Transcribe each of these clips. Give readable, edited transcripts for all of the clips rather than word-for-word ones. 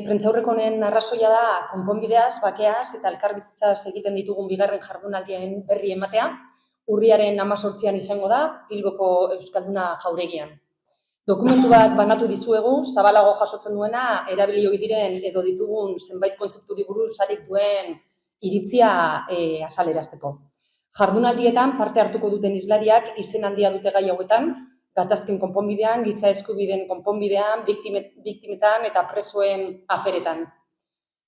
Prentsaurreko honen arrazoia da konponbideaz, bakeaz eta elkarbizitzaz egiten ditugun bigarren jardunaldien berri ematea. Urriaren 18an izango da, Bilboko Euskalduna jauregian. Dokumentu bat banatu dizuegu, zabalago jasotzen duena, erabili ohi diren edo ditugun zenbait kontzepturi buruz harik duen iritzia azalerazteko. Jardunaldietan parte hartuko duten hizlariak izen handia dute gai hauetan, gatazken konponbidean, giza eskubideen konponbidean, biktimetan eta presoen aferetan.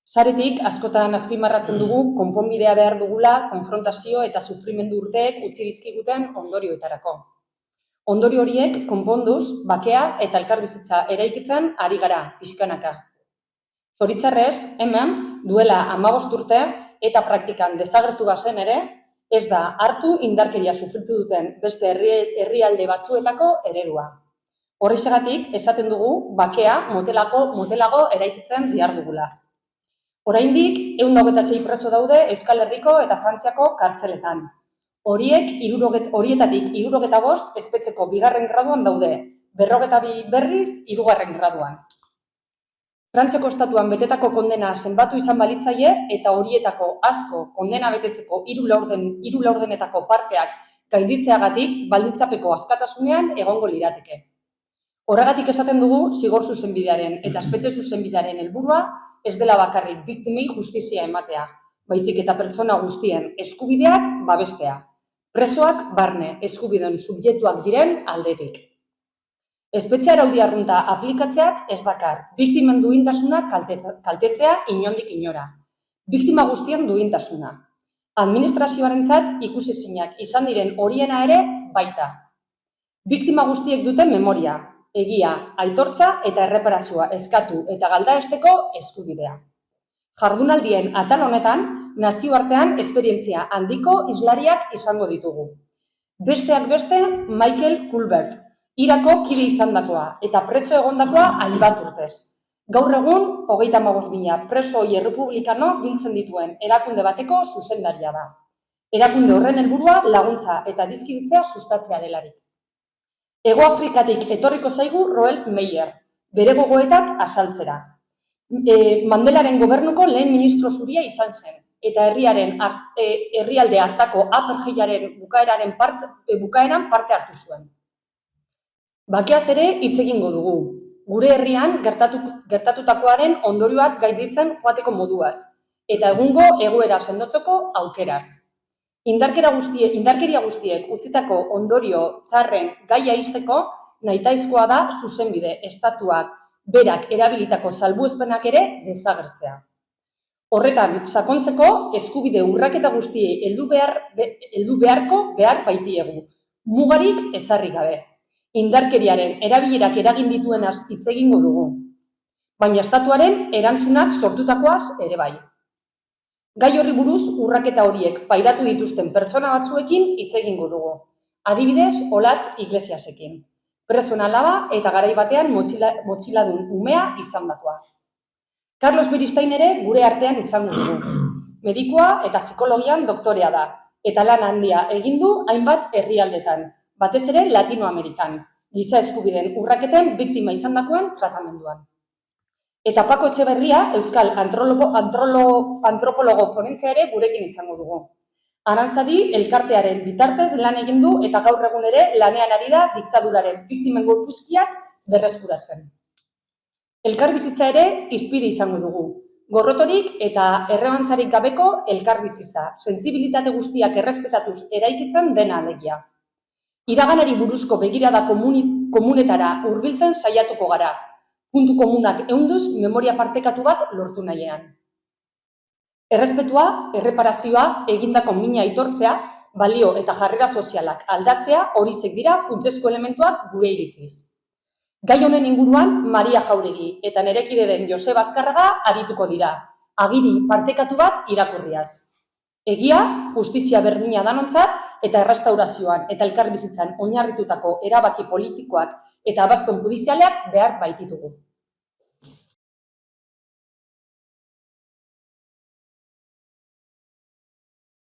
Saretik, askotan azpimarratzen dugu, konponbidea behar dugula, konfrontazio eta sufrimendu urteek utzi dizkiguten ondorioetarako. Ondorio horiek, konponduz, bakea eta elkarbizitza eraikitzen ari gara, pixkanaka. Zoritzarrez, hemen, duela 15 urte eta praktikan desagertu bazen ere, ez da hartu indarkeria sufritu duten beste herrialde batzuetako eredua. Horrexegatik, esaten dugu, bakea motelago eraikitzen dihardugula. Oraindik, 126 preso daude Euskal Herriko eta Frantziako kartzeletan. Horietatik 75 espetxeko 2. graduan daude, 42 berriz 3. graduan. Frantziako estatuan betetako kondena zenbatu izan balitzaie eta horietako asko kondena betetzeko 3 laurdenetako parteak gainditzeagatik baldintzapeko askatasunean egongo lirateke. Horregatik esaten dugu zigor zuzenbidearen eta espetxe zuzenbidearen helburua ez dela bakarrik biktimei justizia ematea, baizik eta pertsona guztien eskubideak babestea. Presoak barne eskubideen subjektuak diren aldetik. Espetxe araudi arrunta aplikatzeak ez dakar, biktimen duintasuna kaltetzea inondik inora. Biktima guztien duintasuna. Administrazioarentzat ikusezinak izan diren horiena ere baita. Biktima guztiek duten memoria, egia, aitortza eta erreparazioa eskatu eta galdaesteko eskubidea. Jardunaldien atal honetan, nazioartean esperientzia handiko hizlariak izango ditugu. Besteak beste, Michael Culbert, Irako kide izandakoa eta preso egondakoa hainbat urtez. Gaur egun, 35.000 preso errepublikano biltzen dituen erakunde bateko zuzendaria da. Erakunde horren helburua laguntza eta dizkiditzea sustatzea delarik. Hego Afrikatik etorriko zaigu Rolf Meyer, bere gogoetak azaltzera. Mandelaren gobernuko lehen ministro zuria izan zen, eta herrialde hartako apartheidaren bukaeran parte hartu zuen. Bakeaz ere hitz egingo dugu, gure herrian gertatutakoaren ondorioak gainditzen joateko moduaz, eta egungo egoera sendotzeko aukeraz. Indarkeria guztiek utzitako ondorio txarren gaia ixteko nahitaezkoa da zuzenbide estatuak berak erabilitako salbuespenak ere desagertzea. Horretan, sakontzeko eskubide urraketa guztiei heldu beharko behar baitiegu, mugarik ezarri gabe. Indarkeriaren erabilerak eragin dituenaz hitz egingo dugu, baina estatuaren erantzunak sortutakoaz ere bai. Gai horri buruz urraketa horiek pairatu dituzten pertsona batzuekin hitz egingo dugu. Adibidez, Olatz Iglesiasekin. Presoen alaba eta garai batean motxiladun umea izandakoa. Carlos Beristain ere gure artean izango dugu. Medikua eta psikologian doktorea da, eta lan handia egin du hainbat herrialdetan, batez ere Latinoamerikan, giza eskubideen urraketen biktima izandakoen tratamenduan. Eta Pako Etxeberria, euskal antropologo forentzia ere gurekin izango dugu. Arantzadi elkartearen bitartez lan egin du eta gaur egun ere lanean ari da diktaduraren biktimen gorpuzkiak berreskuratzen. Elkarbizitza ere hizpide izango dugu. Gorrotorik eta errebantzarik gabeko elkarbizitza, sentsibilitate guztiak errespetatuz eraikitzen dena alegia. Iraganari buruzko begirada komunetara hurbiltzen saiatuko gara, puntu komunak ehunduz memoria partekatu bat lortu nahian. Errespetua, erreparazioa, egindako mina aitortzea, balio eta jarrera sozialak aldatzea horizek dira funtsezko elementuak gure iritziz. Gai honen inguruan Maria Jauregi eta nerekide den Joseba Azkarraga arituko dira, agiri partekatu bat irakurriaz. Egia, justizia berdina danontzat eta errestaurazioan eta elkarbizitzan oinarritutako erabaki politikoak eta abazpen judizialeak behar baititugu.